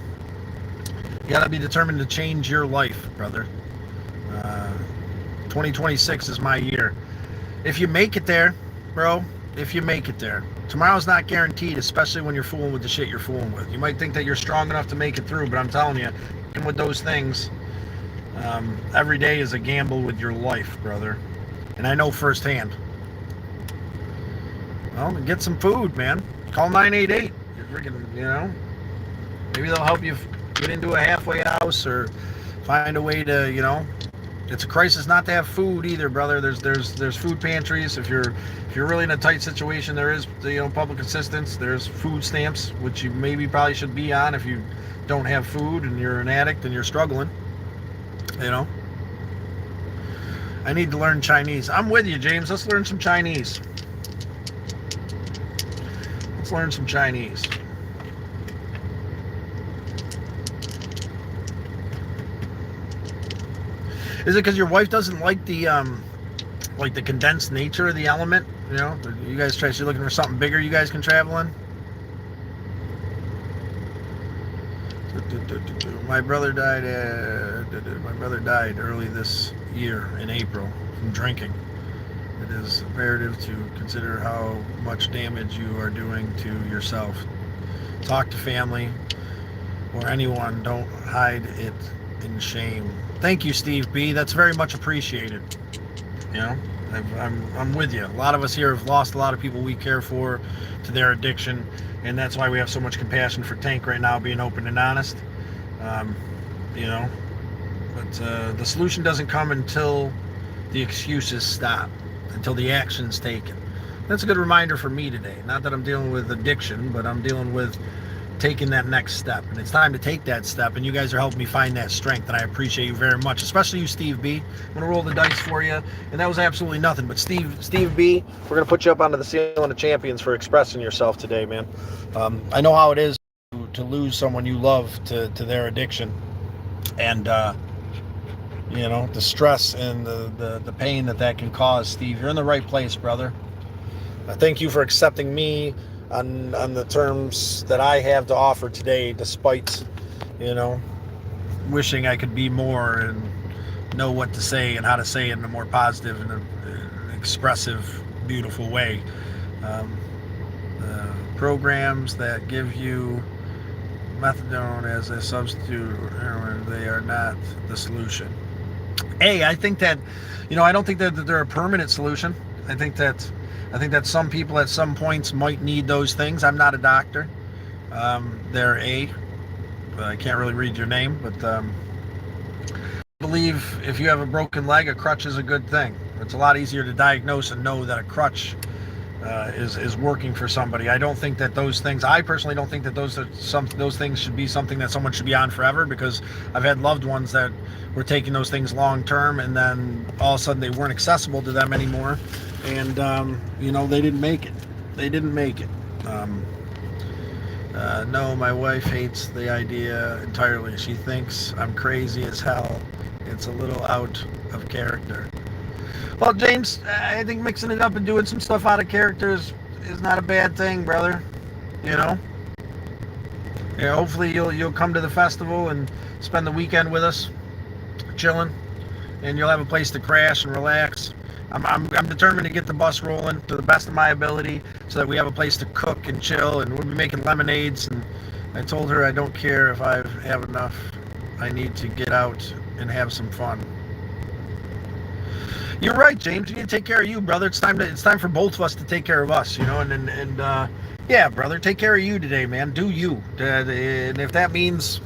You got to be determined to change your life, brother. 2026 is my year. If you make it there, bro, if you make it there. Tomorrow's not guaranteed, especially when you're fooling with the shit you're fooling with. You might think that you're strong enough to make it through, but I'm telling you, with those things, every day is a gamble with your life, brother. And I know firsthand. Well, get some food, man. Call 988. You're freaking, you know. Maybe they'll help you get into a halfway house or find a way to, you know. It's a crisis not to have food either, brother. There's food pantries. If you're really in a tight situation, there is, you know, public assistance. There's food stamps, which you probably should be on if you don't have food and you're an addict and you're struggling. You know. I need to learn Chinese. I'm with you, James. Let's learn some Chinese. Let's learn some Chinese. Is it because your wife doesn't like the condensed nature of the element? You know, you guys she's looking for something bigger you guys can travel in? My brother died early this year in April from drinking. It is imperative to consider how much damage you are doing to yourself. Talk to family or anyone. Don't hide it in shame. Thank you, Steve B. That's very much appreciated. You know, I'm with you. A lot of us here have lost a lot of people we care for to their addiction, and that's why we have so much compassion for Tank right now, being open and honest. You know, but the solution doesn't come until the excuses stop, until the action's taken. That's a good reminder for me today. Not that I'm dealing with addiction, but I'm dealing with taking that next step, and it's time to take that step, and you guys are helping me find that strength, and I appreciate you very much, especially you, Steve B. I'm gonna roll the dice for you, and that was absolutely nothing, but Steve B, we're gonna put you up onto the ceiling of champions for expressing yourself today, man. I know how it is to lose someone you love to their addiction, and you know, the stress and the pain that can cause. Steve, you're in the right place, brother. Thank you for accepting me on the terms that I have to offer today, despite, you know, wishing I could be more and know what to say and how to say it in a more positive and expressive, beautiful way. Programs that give you methadone as a substitute for heroin, they are not the solution. I think that, you know, I don't think that they're a permanent solution. I think that some people at some points might need those things. I'm not a doctor. I can't really read your name, but I believe if you have a broken leg, a crutch is a good thing. It's a lot easier to diagnose and know that a crutch is working for somebody. I personally don't think that those things should be something that someone should be on forever, because I've had loved ones that were taking those things long term, and then all of a sudden they weren't accessible to them anymore, and you know, they didn't make it. No, my wife hates the idea entirely. She thinks I'm crazy as hell. It's a little out of character. Well, James, I think mixing it up and doing some stuff out of character is not a bad thing, brother. You know? Yeah, hopefully you'll come to the festival and spend the weekend with us, chilling, and you'll have a place to crash and relax. I'm determined to get the bus rolling to the best of my ability so that we have a place to cook and chill, and we'll be making lemonades. And I told her I don't care if I have enough. I need to get out and have some fun. You're right, James. You need to take care of you, brother. It's time for both of us to take care of us, you know. Yeah, brother, take care of you today, man. Do you? And if that means,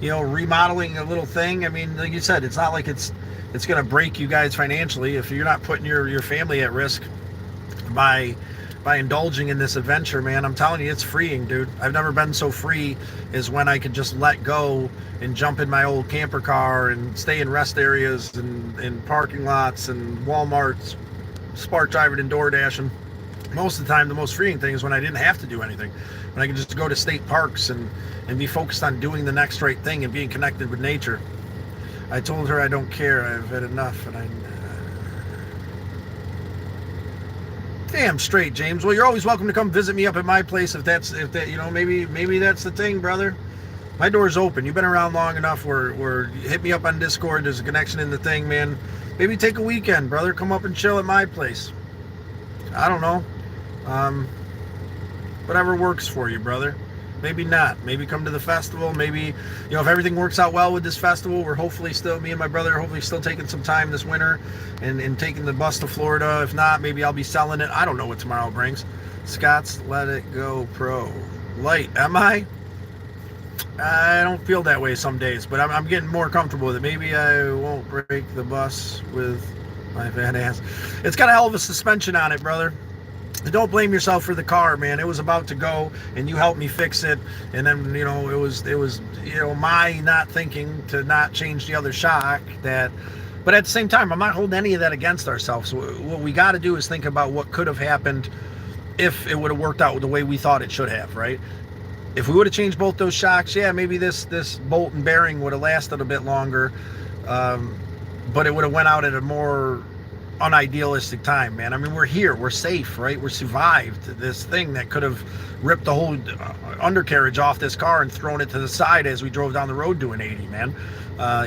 you know, remodeling a little thing, I mean, like you said, it's not like it's going to break you guys financially if you're not putting your family at risk by indulging in this adventure, man. I'm telling you, it's freeing, dude. I've never been so free as when I could just let go and jump in my old camper car and stay in rest areas and in parking lots and Walmarts, Spark driving and door dashing. Most of the time, the most freeing thing is when I didn't have to do anything. When I could just go to state parks and be focused on doing the next right thing and being connected with nature. I told her I don't care. I've had enough, and damn straight, James. Well, you're always welcome to come visit me up at my place if that, you know, maybe that's the thing, brother. My door's open. You've been around long enough where hit me up on Discord. There's a connection in the thing, man. Maybe take a weekend, brother. Come up and chill at my place. I don't know. Whatever works for you, brother. Maybe not. Maybe come to the festival. Maybe, you know, if everything works out well with this festival, we're hopefully still, me and my brother are hopefully still taking some time this winter and taking the bus to Florida. If not, maybe I'll be selling it. I don't know what tomorrow brings. Scott's Let It Go Pro. Light, am I? I don't feel that way some days, but I'm getting more comfortable with it. Maybe I won't break the bus with my fat ass. It's got a hell of a suspension on it, brother. Don't blame yourself for the car, man. It was about to go, and you helped me fix it. And then, you know, it was, you know, my not thinking to not change the other shock. But at the same time, I'm not holding any of that against ourselves. So what we got to do is think about what could have happened if it would have worked out the way we thought it should have, right? If we would have changed both those shocks, yeah, maybe this bolt and bearing would have lasted a bit longer, but it would have went out at a more unidealistic time, man. I mean, we're here, we're safe, right? We're survived this thing that could have ripped the whole undercarriage off this car and thrown it to the side as we drove down the road doing 80, man.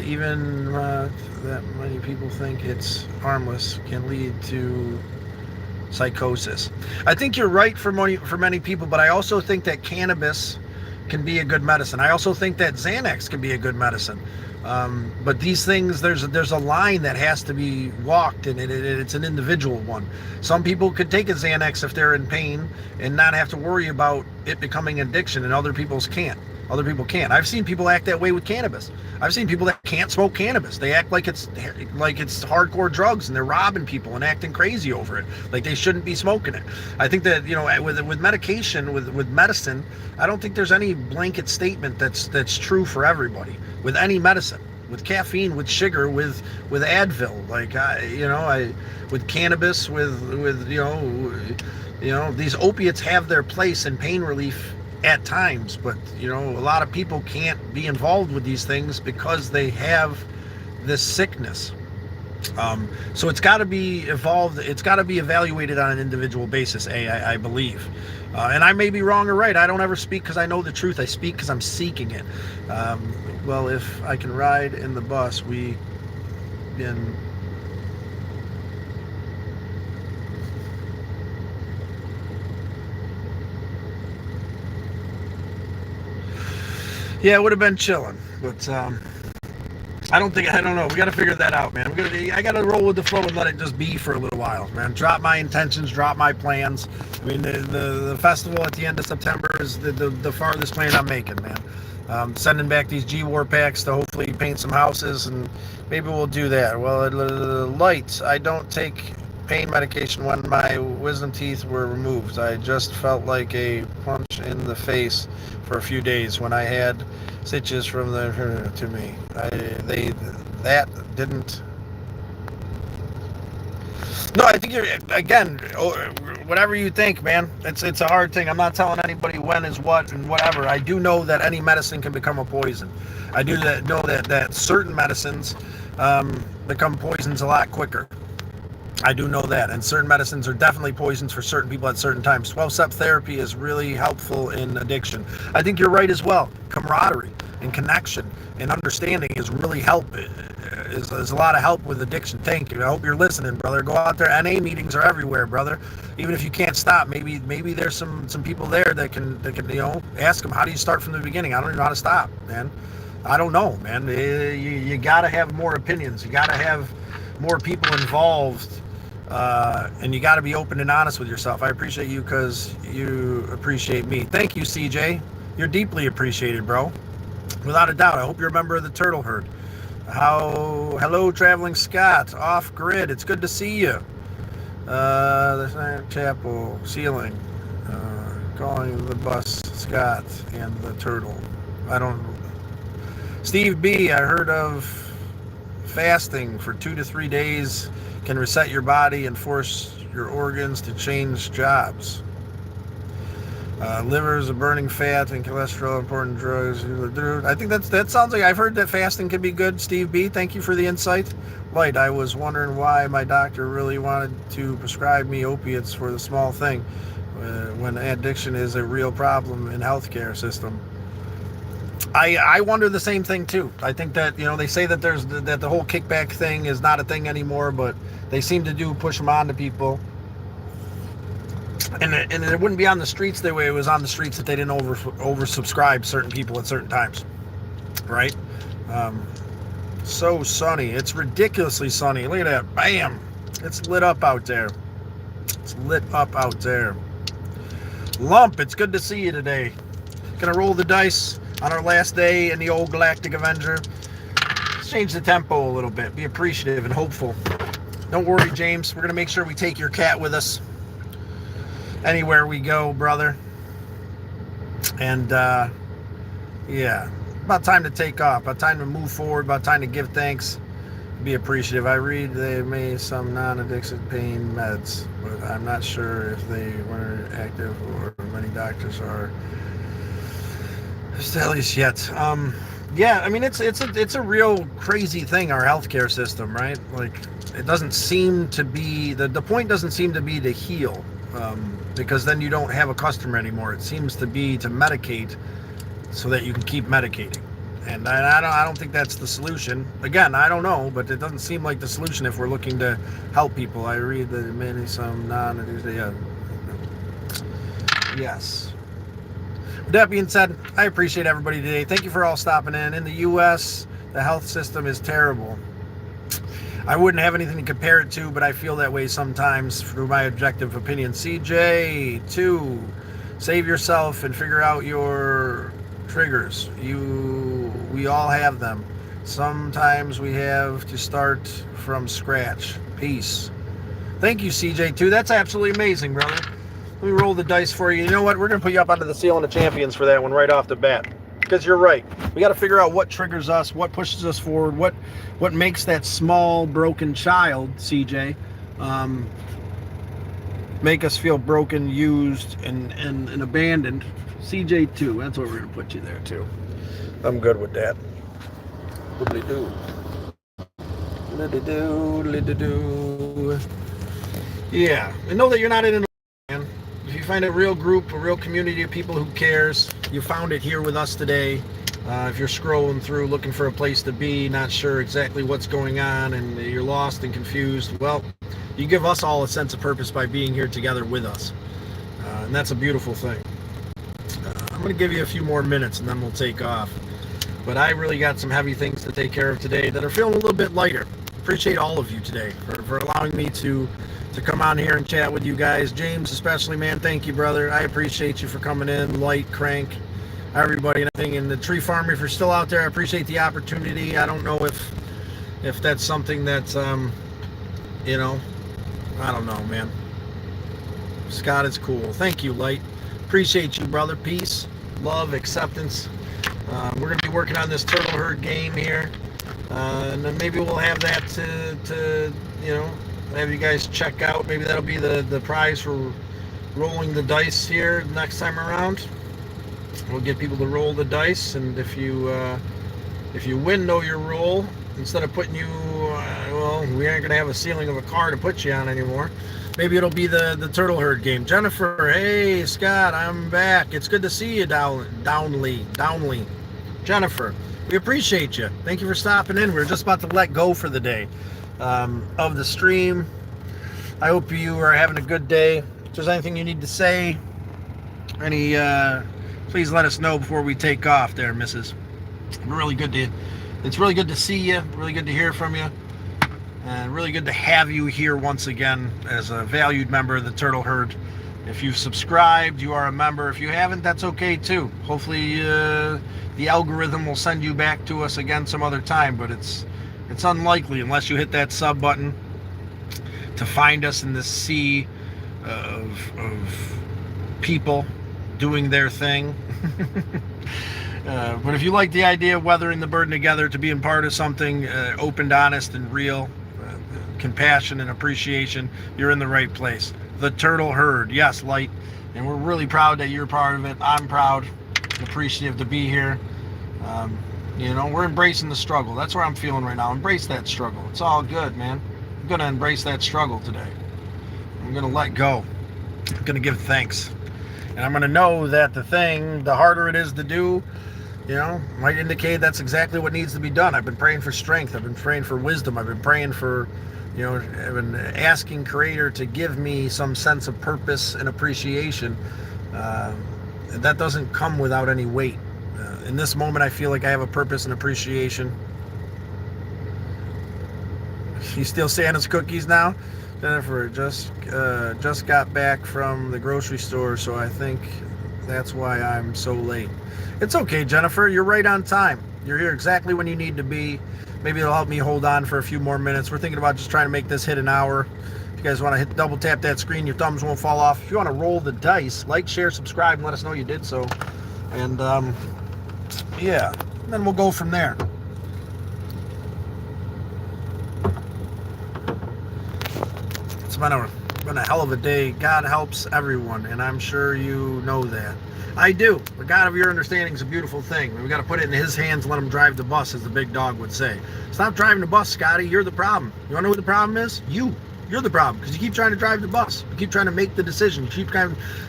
Even that many people think it's harmless can lead to psychosis. I think you're right for many people, but I also think that cannabis can be a good medicine. I also think that Xanax can be a good medicine. But these things, there's a line that has to be walked, and it's an individual one. Some people could take a Xanax if they're in pain and not have to worry about it becoming addiction, and other people can't. I've seen people act that way with cannabis. I've seen people that can't smoke cannabis. They act like it's hardcore drugs, and they're robbing people and acting crazy over it, like they shouldn't be smoking it. I think that, you know, with medication, with medicine, I don't think there's any blanket statement that's true for everybody. With any medicine, with caffeine, with sugar, with Advil, with cannabis, with you know, these opiates have their place in pain relief at times, but, you know, a lot of people can't be involved with these things because they have this sickness. So it's got to be evolved. It's got to be evaluated on an individual basis, I believe. And I may be wrong or right. I don't ever speak because I know the truth. I speak because I'm seeking it. Well, if I can ride in the bus, we can... Yeah, it would have been chilling, but I don't know. We got to figure that out, man. I got to roll with the flow and let it just be for a little while, man. Drop my intentions, drop my plans. I mean, the festival at the end of September is the farthest plan I'm making, man. Sending back these G-War packs to hopefully paint some houses, and maybe we'll do that. Well, lights. I don't take pain medication when my wisdom teeth were removed. I just felt like a punch in the face for a few days when I had stitches from to me. That didn't. No, I think again, whatever you think, man. It's a hard thing. I'm not telling anybody when is what and whatever. I do know that any medicine can become a poison. I do know that certain medicines become poisons a lot quicker. I do know that, and certain medicines are definitely poisons for certain people at certain times. 12-step therapy is really helpful in addiction. I think you're right as well. Camaraderie and connection and understanding is really is a lot of help with addiction. Thank you. I hope you're listening, brother. Go out there. NA meetings are everywhere, brother. Even if you can't stop, maybe there's some people there that can ask them, how do you start from the beginning? I don't even know how to stop, man. I don't know, man. You got to have more opinions. You got to have more people involved, and you got to be open and honest with yourself. I appreciate you because you appreciate me. Thank you, CJ. You're deeply appreciated, bro. Without a doubt. I hope you're a member of the Turtle Herd. Hello, Traveling Scott. Off grid. It's good to see you. The chapel ceiling. Calling the bus Scott and the turtle. I don't. Steve B. I heard of fasting for 2 to 3 days can reset your body and force your organs to change jobs. Liver is a burning fat and cholesterol, important drugs. I think that sounds like I've heard that fasting can be good. Steve B, thank you for the insight. Light, I was wondering why my doctor really wanted to prescribe me opiates for the small thing when addiction is a real problem in healthcare system. I wonder the same thing too. I think that, they say that that the whole kickback thing is not a thing anymore, but they seem to push them on to people. And it wouldn't be on the streets the way it was on the streets if they didn't oversubscribe certain people at certain times, right? So sunny. It's ridiculously sunny. Look at that. Bam. It's lit up out there. It's lit up out there. Lump, it's good to see you today. Gonna roll the dice on our last day in the old Galactic Avenger. Let's change the tempo a little bit. Be appreciative and hopeful. Don't worry, James. We're gonna make sure we take your cat with us anywhere we go, brother. And yeah, about time to take off, about time to move forward, about time to give thanks, be appreciative. I read they made some non-addiction pain meds, but I'm not sure if they weren't active or many doctors are established yet. Yeah, I mean it's a real crazy thing, our healthcare system, right? Like, it doesn't seem to be the point doesn't seem to be to heal. Because then you don't have a customer anymore. It seems to be to medicate so that you can keep medicating. And I don't think that's the solution. Again, I don't know, but it doesn't seem like the solution if we're looking to help people. I read that maybe some yes. With that being said, I appreciate everybody today. Thank you for all stopping in. In the U.S., the health system is terrible. I wouldn't have anything to compare it to, but I feel that way sometimes through my objective opinion. CJ, 2, save yourself and figure out your triggers. We all have them. Sometimes we have to start from scratch. Peace. Thank you, CJ, 2. That's absolutely amazing, brother. Let me roll the dice for you. You know what? We're going to put you up onto the ceiling of champions for that one right off the bat. Because you're right. We got to figure out what triggers us, what pushes us forward, what makes that small broken child, CJ, make us feel broken, used, and abandoned. CJ 2, that's what we're going to put you there too. I'm good with that. Liddly-do. Liddly-do. Yeah, and know that you're not in an man. If you find a real group, a real community of people who cares, you found it here with us today. If you're scrolling through looking for a place to be, not sure exactly what's going on, and you're lost and confused, well, you give us all a sense of purpose by being here together with us. And that's a beautiful thing. I'm going to give you a few more minutes and then we'll take off. But I really got some heavy things to take care of today that are feeling a little bit lighter. Appreciate all of you today for allowing me to come on here and chat with you guys. James especially, man, thank you, brother. I appreciate you for coming in. Light, Crank, everybody and everything. And the Tree Farmer, if you're still out there, I appreciate the opportunity. I don't know if that's something that's, I don't know, man. Scott is cool. Thank you, Light. Appreciate you, brother. Peace, love, acceptance. We're going to be working on this Turtle Herd game here. And then maybe we'll have that to have you guys check out. Maybe that'll be the prize for rolling the dice here next time around. We'll get people to roll the dice, and if you win, know your roll. Instead of putting you, we aren't going to have a ceiling of a car to put you on anymore. Maybe it'll be the Turtle Herd game. Jennifer, hey, Scott, I'm back. It's good to see you, Downley. Jennifer, we appreciate you. Thank you for stopping in. We're just about to let go for the day of the stream. I hope you are having a good day. If there's anything you need to say, please let us know before we take off there, Mrs. It's really good to see you. Really good to hear from you. And really good to have you here once again as a valued member of the Turtle Herd. If you've subscribed, you are a member. If you haven't, that's okay too. Hopefully the algorithm will send you back to us again some other time, but it's unlikely unless you hit that sub button to find us in this sea of people doing their thing. But if you like the idea of weathering the burden together, to being part of something open, honest, and real, compassion and appreciation, you're in the right place. The Turtle Herd, yes, Light, and we're really proud that you're part of it. I'm proud and appreciative to be here. We're embracing the struggle. That's where I'm feeling right now. Embrace that struggle. It's all good, man. I'm going to embrace that struggle today. I'm going to let go. I'm going to give thanks. And I'm going to know that the harder it is to do, might indicate that's exactly what needs to be done. I've been praying for strength. I've been praying for wisdom. I've been praying for, I've been asking Creator to give me some sense of purpose and appreciation. That doesn't come without any weight. In this moment, I feel like I have a purpose and appreciation. You steal Santa's cookies now? Jennifer, just got back from the grocery store, so I think that's why I'm so late. It's okay, Jennifer. You're right on time. You're here exactly when you need to be. Maybe it'll help me hold on for a few more minutes. We're thinking about just trying to make this hit an hour. If you guys want to double tap that screen, your thumbs won't fall off. If you want to roll the dice, like, share, subscribe, and let us know you did so. And, yeah, and then we'll go from there. It's been a hell of a day. God helps everyone, and I'm sure you know that. I do. The God of your understanding is a beautiful thing. We got to put it in His hands and let Him drive the bus, as the big dog would say. Stop driving the bus, Scotty. You're the problem. You want to know what the problem is? You're the problem, because you keep trying to drive the bus. You keep trying to make the decision.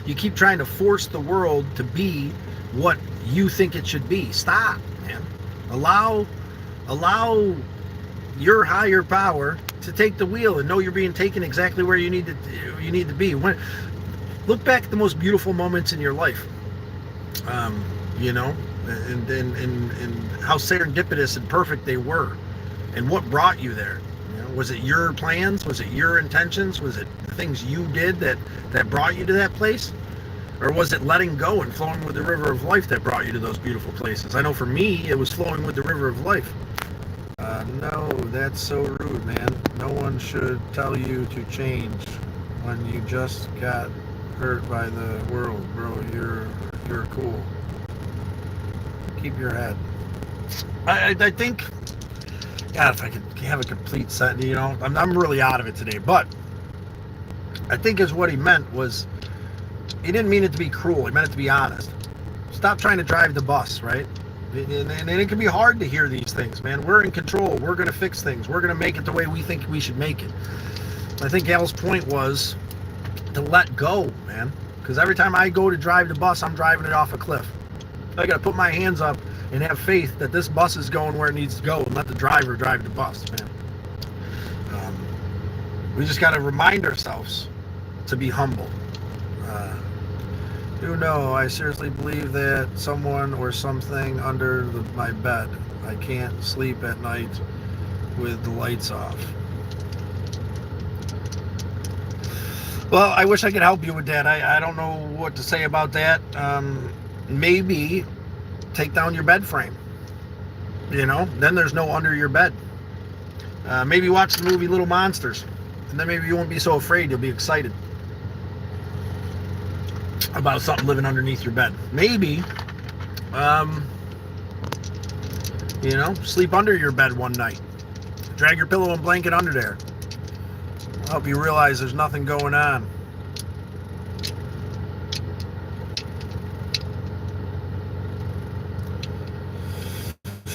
You keep trying to force the world to be what you think it should be. Stop, man. Allow your higher power to take the wheel and know you're being taken exactly where you need to be. Look back at the most beautiful moments in your life. And how serendipitous and perfect they were, and what brought you there. Was it your plans? Was it your intentions? Was it the things you did that brought you to that place? Or was it letting go and flowing with the river of life that brought you to those beautiful places? I know for me, it was flowing with the river of life. No, that's so rude, man. No one should tell you to change when you just got hurt by the world, bro. You're cool. Keep your head. I think, God, if I could have a complete set, I'm really out of it today, but I think is what he meant was, he didn't mean it to be cruel. He meant it to be honest. Stop trying to drive the bus, right? And it can be hard to hear these things, man. We're in control. We're going to fix things. We're going to make it the way we think we should make it. I think Al's point was to let go, man. Because every time I go to drive the bus, I'm driving it off a cliff. I got to put my hands up and have faith that this bus is going where it needs to go, and let the driver drive the bus, man. We just got to remind ourselves to be humble. I seriously believe that someone or something under my bed. I can't sleep at night with the lights off. Well, I wish I could help you with that. I don't know what to say about that. Maybe take down your bed frame. Then there's no under your bed. Maybe watch the movie Little Monsters, and then maybe you won't be so afraid. You'll be excited about something living underneath your bed. Maybe, sleep under your bed one night. Drag your pillow and blanket under there. I'll help you realize there's nothing going on.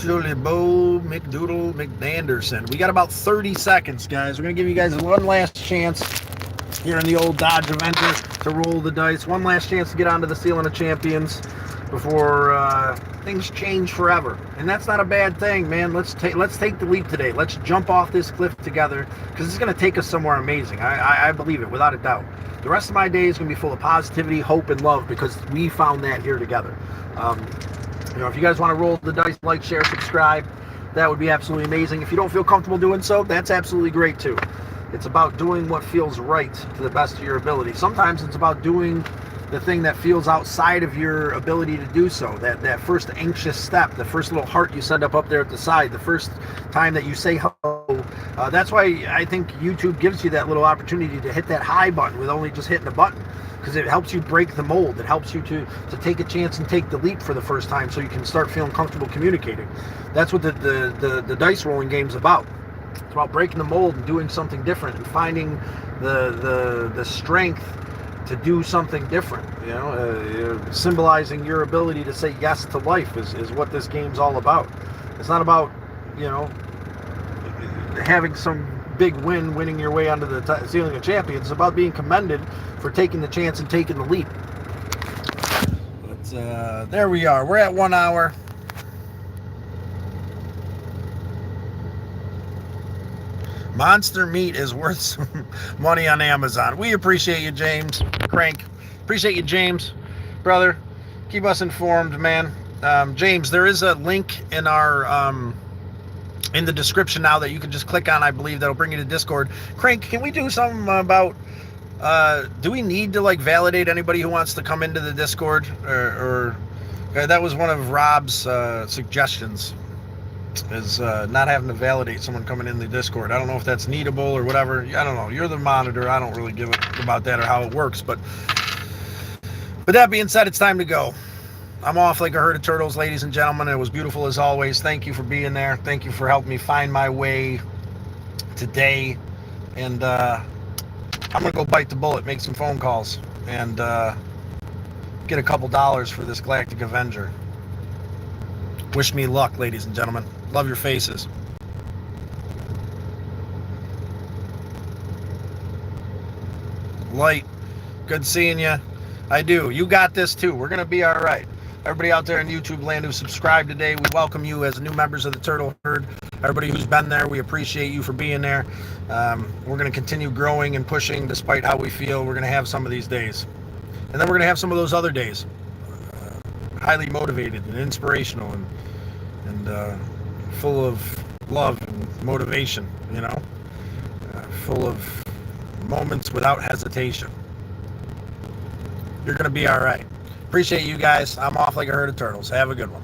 Bo McDoodle McDanderson. We got about 30 seconds, guys. We're going to give you guys one last chance here in the old Dodge Avenger to roll the dice. One last chance to get onto the Ceiling of Champions before things change forever. And that's not a bad thing, man. Let's take the leap today. Let's jump off this cliff together, because it's going to take us somewhere amazing. I believe it, without a doubt. The rest of my day is going to be full of positivity, hope, and love, because we found that here together. If you guys want to roll the dice, like, share, subscribe, that would be absolutely amazing. If you don't feel comfortable doing so, that's absolutely great too. It's about doing what feels right to the best of your ability. Sometimes it's about doing the thing that feels outside of your ability to do so. That first anxious step, the first little heart you send up there at the side, the first time that you say hello. That's why I think YouTube gives you that little opportunity to hit that hi button with only just hitting a button, because it helps you break the mold. It helps you to take a chance and take the leap for the first time, so you can start feeling comfortable communicating. That's what the dice rolling game's about. It's about breaking the mold and doing something different and finding the strength to do something different. Symbolizing your ability to say yes to life is what this game's all about. It's not about, having some big winning your way onto the ceiling of champions. It's about being commended for taking the chance and taking the leap. But there we are. We're at 1 hour. Monster meat is worth some money on Amazon. We appreciate you, James. Crank. Appreciate you, James. Brother, keep us informed, man. James, there is a link in our in the description now that you can just click on, I believe, that'll bring you to Discord. Crank, can we do something about, do we need to validate anybody who wants to come into the Discord? Or that was one of Rob's suggestions, is not having to validate someone coming in the Discord. I don't know if that's needable or whatever. I don't know. You're the monitor. I don't really give a about that or how it works. But with that being said, it's time to go. I'm off like a herd of turtles, ladies and gentlemen. It was beautiful as always. Thank you for being there. Thank you for helping me find my way today. And I'm going to go bite the bullet, make some phone calls, and get a couple dollars for this Galactic Avenger. Wish me luck, ladies and gentlemen. Love your faces. Light, good seeing you. I do. You got this too. We're going to be all right. Everybody out there in YouTube land who subscribed today, we welcome you as new members of the Turtle Herd. Everybody who's been there, we appreciate you for being there. We're going to continue growing and pushing despite how we feel. We're going to have some of these days. And then we're going to have some of those other days. Highly motivated and inspirational and full of love and motivation, full of moments without hesitation. You're going to be all right. Appreciate you guys. I'm off like a herd of turtles. Have a good one.